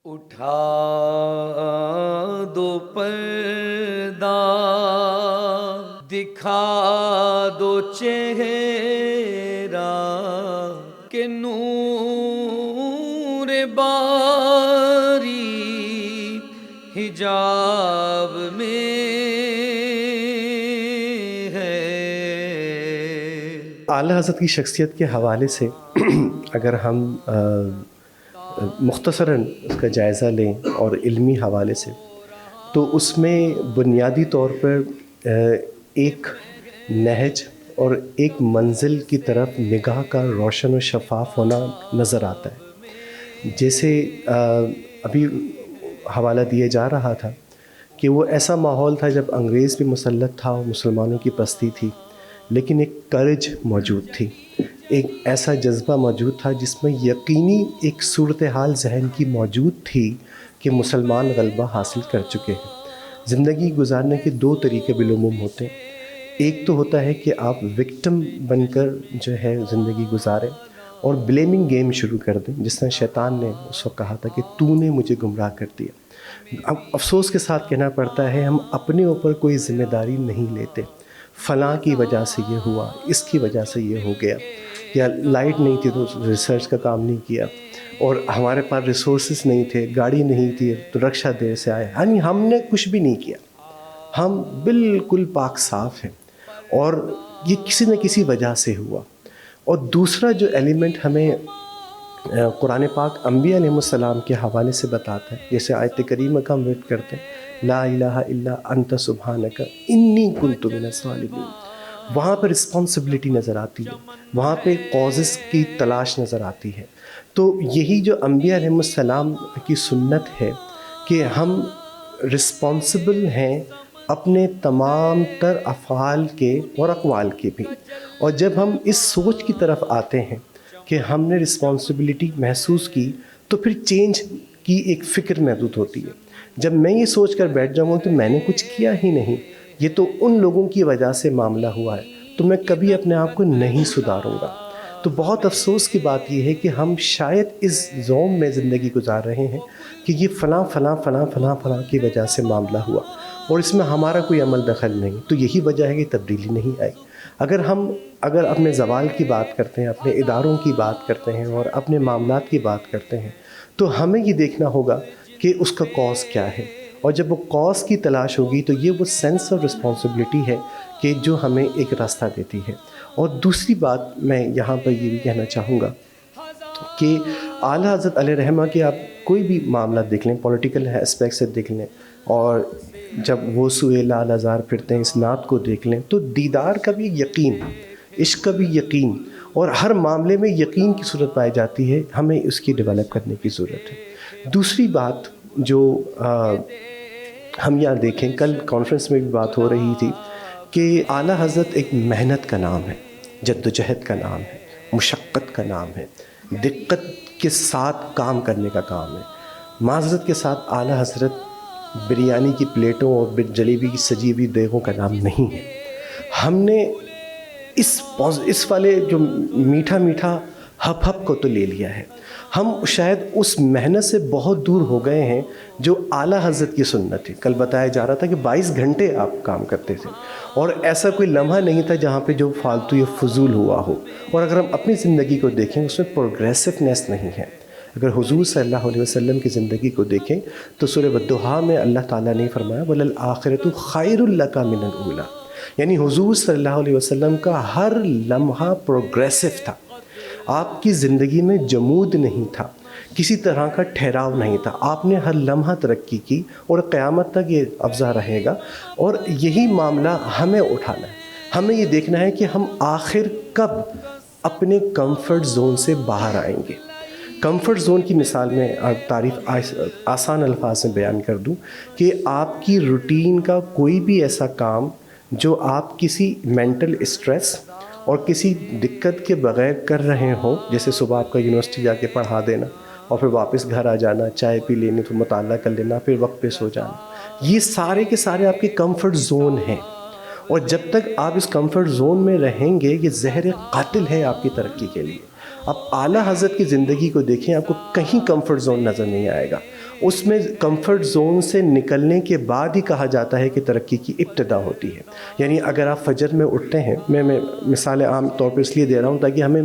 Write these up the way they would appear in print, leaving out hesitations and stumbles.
اٹھا دو پردہ، دکھا دو چہرہ، کہ نور باری حجاب میں ہے۔ اعلیٰ حضرت کی شخصیت کے حوالے سے اگر ہم مختصراً اس کا جائزہ لیں اور علمی حوالے سے، تو اس میں بنیادی طور پر ایک نہج اور ایک منزل کی طرف نگاہ کا روشن و شفاف ہونا نظر آتا ہے۔ جیسے ابھی حوالہ دیا جا رہا تھا کہ وہ ایسا ماحول تھا جب انگریز بھی مسلط تھا اور مسلمانوں کی پستی تھی، لیکن ایک کرج موجود تھی، ایک ایسا جذبہ موجود تھا جس میں یقینی ایک صورتحال ذہن کی موجود تھی کہ مسلمان غلبہ حاصل کر چکے ہیں۔ زندگی گزارنے کے دو طریقے بالعموم ہوتے ہیں، ایک تو ہوتا ہے کہ آپ وکٹم بن کر جو ہے زندگی گزاریں اور بلیمنگ گیم شروع کر دیں، جس طرح شیطان نے اس وقت کہا تھا کہ تو نے مجھے گمراہ کر دیا۔ اب افسوس کے ساتھ کہنا پڑتا ہے ہم اپنے اوپر کوئی ذمہ داری نہیں لیتے، فلاں کی وجہ سے یہ ہوا، اس کی وجہ سے یہ ہو گیا، یا لائٹ نہیں تھی تو ریسرچ کا کام نہیں کیا، اور ہمارے پاس ریسورسز نہیں تھے، گاڑی نہیں تھی تو رکشہ دیر سے آئے، یعنی ہم نے کچھ بھی نہیں کیا، ہم بالکل پاک صاف ہیں، اور یہ کسی نہ کسی وجہ سے ہوا۔ اور دوسرا جو ایلیمنٹ ہمیں قرآن پاک انبیاء علیہ السلام کے حوالے سے بتاتا ہے، جیسے آیت کریمہ کا ہم ریڈ کرتے ہیں، لا الہ الا انت سبحانک انی کنت من الظالمین، وہاں پہ رسپانسبلٹی نظر آتی ہے، وہاں پہ کازز کی تلاش نظر آتی ہے۔ تو یہی جو انبیاء علیہ السلام کی سنت ہے کہ ہم رسپانسبل ہیں اپنے تمام تر افعال کے اور اقوال کے بھی، اور جب ہم اس سوچ کی طرف آتے ہیں کہ ہم نے رسپانسبلٹی محسوس کی تو پھر چینج کی ایک فکر محدود ہوتی ہے۔ جب میں یہ سوچ کر بیٹھ جاؤں تو میں نے کچھ کیا ہی نہیں، یہ تو ان لوگوں کی وجہ سے معاملہ ہوا ہے، تو میں کبھی اپنے آپ کو نہیں سدھاروں گا۔ تو بہت افسوس کی بات یہ ہے کہ ہم شاید اس زوم میں زندگی گزار رہے ہیں کہ یہ فلاں فلاں فلاں فلاں فلاں کی وجہ سے معاملہ ہوا، اور اس میں ہمارا کوئی عمل دخل نہیں، تو یہی وجہ ہے کہ تبدیلی نہیں آئی۔ اگر اپنے زوال کی بات کرتے ہیں، اپنے اداروں کی بات کرتے ہیں اور اپنے معاملات کی بات کرتے ہیں، تو ہمیں یہ دیکھنا ہوگا کہ اس کا کاز کیا ہے، اور جب وہ کاز کی تلاش ہوگی تو یہ وہ سینس آف رسپانسبلٹی ہے کہ جو ہمیں ایک راستہ دیتی ہے۔ اور دوسری بات میں یہاں پر یہ بھی کہنا چاہوں گا کہ اعلیٰ حضرت علیہ رحمہ کے آپ کوئی بھی معاملہ دیکھ لیں، پولیٹیکل اسپیکٹ سے دیکھ لیں، اور جب وہ سوئے لال ہزار پھرتے ہیں اس نعت کو دیکھ لیں، تو دیدار کا بھی یقین، عشق کا بھی یقین، اور ہر معاملے میں یقین کی صورت پائی جاتی ہے، ہمیں اس کی ڈیولپ کرنے کی ضرورت ہے۔ دوسری بات جو ہم یہاں دیکھیں، کل کانفرنس میں بھی بات ہو رہی تھی کہ اعلیٰ حضرت ایک محنت کا نام ہے، جد و جہد کا نام ہے، مشقت کا نام ہے، دقت کے ساتھ کام کرنے کا کام ہے۔ معذرت کے ساتھ اعلیٰ حضرت بریانی کی پلیٹوں اور جلیبی کی سجی ہوئی دیگوں کا نام نہیں ہے۔ ہم نے اس والے جو میٹھا میٹھا ہپ ہپ کو تو لے لیا ہے، ہم شاید اس محنت سے بہت دور ہو گئے ہیں جو اعلیٰ حضرت کی سنت ہے۔ کل بتایا جا رہا تھا کہ 22 گھنٹے آپ کام کرتے تھے، اور ایسا کوئی لمحہ نہیں تھا جہاں پہ جو فالتو یا فضول ہوا ہو۔ اور اگر ہم اپنی زندگی کو دیکھیں اس میں پروگریسونیس نہیں ہے۔ اگر حضور صلی اللہ علیہ وسلم کی زندگی کو دیکھیں تو سورہ والضحیٰ میں اللہ تعالیٰ نے فرمایا وَلَلْآخِرَةُ خَيْرٌ لَكَ مِنَ الْأُولَىٰ، یعنی حضور صلی اللہ علیہ وسلم کا ہر لمحہ پروگریسو تھا، آپ کی زندگی میں جمود نہیں تھا، کسی طرح کا ٹھہراؤ نہیں تھا، آپ نے ہر لمحہ ترقی کی، اور قیامت تک یہ افزا رہے گا۔ اور یہی معاملہ ہمیں اٹھانا ہے، ہمیں یہ دیکھنا ہے کہ ہم آخر کب اپنے کمفرٹ زون سے باہر آئیں گے۔ کمفرٹ زون کی مثال میں تعریف آسان الفاظ میں بیان کر دوں کہ آپ کی روٹین کا کوئی بھی ایسا کام جو آپ کسی مینٹل اسٹریس اور کسی دقت کے بغیر کر رہے ہوں، جیسے صبح آپ کا یونیورسٹی جا کے پڑھا دینا اور پھر واپس گھر آ جانا، چائے پی لینی، تو مطالعہ کر لینا، پھر وقت پہ سو جانا، یہ سارے کے سارے آپ کے کمفرٹ زون ہیں، اور جب تک آپ اس کمفرٹ زون میں رہیں گے یہ زہر قاتل ہے آپ کی ترقی کے لیے۔ آپ اعلیٰ حضرت کی زندگی کو دیکھیں، آپ کو کہیں کمفرٹ زون نظر نہیں آئے گا. اس میں کمفرٹ زون سے نکلنے کے بعد ہی کہا جاتا ہے کہ ترقی کی ابتدا ہوتی ہے. یعنی اگر آپ فجر میں اٹھتے ہیں، میں مثالیں عام طور پہ اس لیے دے رہا ہوں تاکہ ہمیں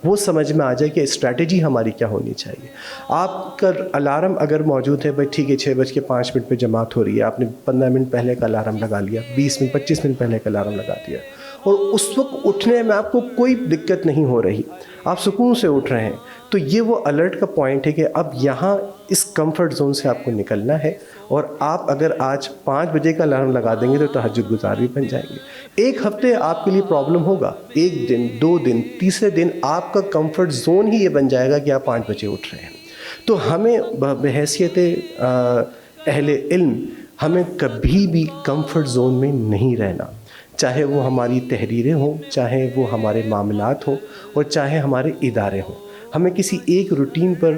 وہ سمجھ میں آ جائے کہ اسٹریٹجی ہماری کیا ہونی چاہیے. آپ کا الارم اگر موجود ہے، بھائی ٹھیک ہے 6:05 پہ جماعت ہو رہی ہے، آپ نے 15 منٹ پہلے کا الارم لگا لیا، 20 منٹ 25 منٹ پہلے کا الارم لگا دیا، اور اس وقت اٹھنے میں آپ کو کوئی دقت نہیں ہو رہی، آپ سکون سے اٹھ رہے ہیں، تو یہ وہ الرٹ کا پوائنٹ ہے کہ اب یہاں اس کمفرٹ زون سے آپ کو نکلنا ہے. اور آپ اگر آج 5 بجے کا الارم لگا دیں گے تو تہجد گزار بھی بن جائیں گے. ایک ہفتے آپ کے لیے پرابلم ہوگا، 1 دن 2 دن تیسرے دن آپ کا کمفرٹ زون ہی یہ بن جائے گا کہ آپ 5 بجے اٹھ رہے ہیں. تو ہمیں بحیثیت اہل علم ہمیں کبھی بھی کمفرٹ زون میں نہیں رہنا، چاہے وہ ہماری تحریریں ہوں، چاہے وہ ہمارے معاملات ہوں، اور چاہے ہمارے ادارے ہوں. ہمیں کسی ایک روٹین پر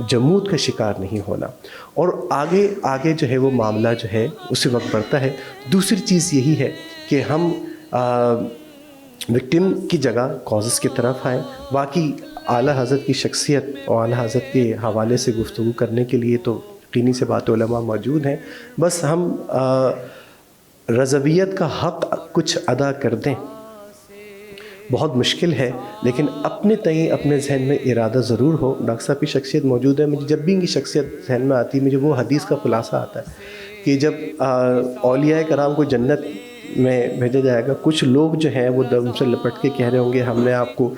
جمود کا شکار نہیں ہونا، اور آگے آگے جو ہے وہ معاملہ جو ہے اسی وقت بڑھتا ہے. دوسری چیز یہی ہے کہ ہم وکٹم کی جگہ کازز کی طرف آئیں. باقی اعلیٰ حضرت کی شخصیت اور اعلیٰ حضرت کے حوالے سے گفتگو کرنے کے لیے تو یقینی سے بات علماء موجود ہیں. بس ہم رضویت کا حق کچھ ادا کر دیں. بہت مشکل ہے، لیکن اپنے تئیں اپنے ذہن میں ارادہ ضرور ہو. ڈاکٹر صاحب کی شخصیت موجود ہے، مجھے جب بھی ان کی شخصیت ذہن میں آتی ہے مجھے وہ حدیث کا خلاصہ آتا ہے کہ جب اولیاء کرام کو جنت میں بھیجا جائے گا، کچھ لوگ جو ہیں وہ دم سے لپٹ کے کہہ رہے ہوں گے ہم نے آپ کو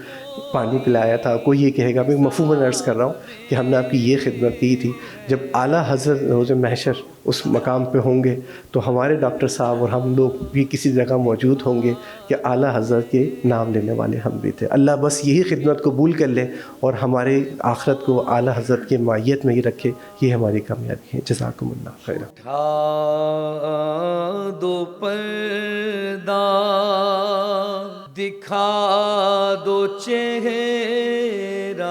پانی پلایا تھا. کوئی یہ کہے گا، میں مفہوماً عرض کر رہا ہوں کہ ہم نے آپ کی یہ خدمت کی تھی. جب اعلیٰ حضرت روز محشر اس مقام پہ ہوں گے تو ہمارے ڈاکٹر صاحب اور ہم لوگ بھی کسی جگہ موجود ہوں گے کہ اعلیٰ حضرت کے نام لینے والے ہم بھی تھے. اللہ بس یہی خدمت قبول کر لے اور ہمارے آخرت کو اعلیٰ حضرت کے معیت میں ہی رکھے. یہ ہماری کامیابی ہے. جزاکم اللہ خیر. اٹھا دو پردہ، دکھا دو چہرہ.